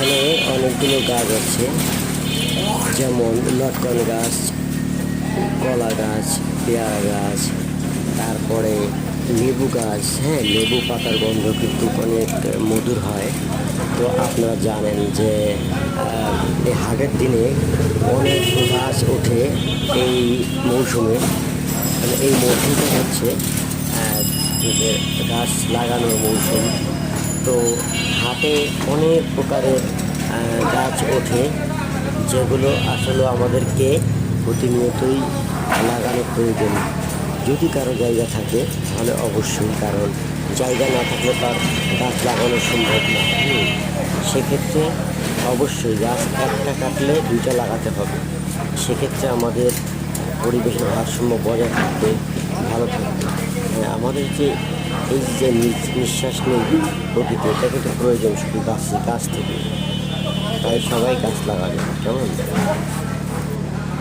এখানে অনেকগুলো গাছ আছে, যেমন লটকন গাছ, কলা গাছ, পেয়ারা গাছ, তারপরে লেবু গাছ। হ্যাঁ, লেবু পাতার গন্ধ কিন্তু অনেক মধুর হয়। তো আপনারা জানেন যে এই হাটের দিনে অনেক গাছ ওঠে এই মৌসুমে। মানে এই মৌসুমটা হচ্ছে যে গাছ লাগানোর মৌসুম। তো হাটে অনেক প্রকারের গাছ ওঠে, যেগুলো আসলে আমাদেরকে প্রতিনিয়তই লাগানো প্রয়োজন। যদি কারো জায়গা থাকে তাহলে অবশ্যই, কারণ জায়গা না থাকলে তার গাছ লাগানো সম্ভব না। সেক্ষেত্রে অবশ্যই গাছ একটা কাটলে দুইটা লাগাতে হবে। সেক্ষেত্রে আমাদের পরিবেশের ভারসাম্য বজায় থাকবে, ভালো থাকবে। আমাদের যে এই যে নিঃশ্বাস নেই প্রকৃতি, এটা কিন্তু প্রয়োজন শুধু গাছ থেকে। তাই সবাই গাছ লাগাবে, কেমন?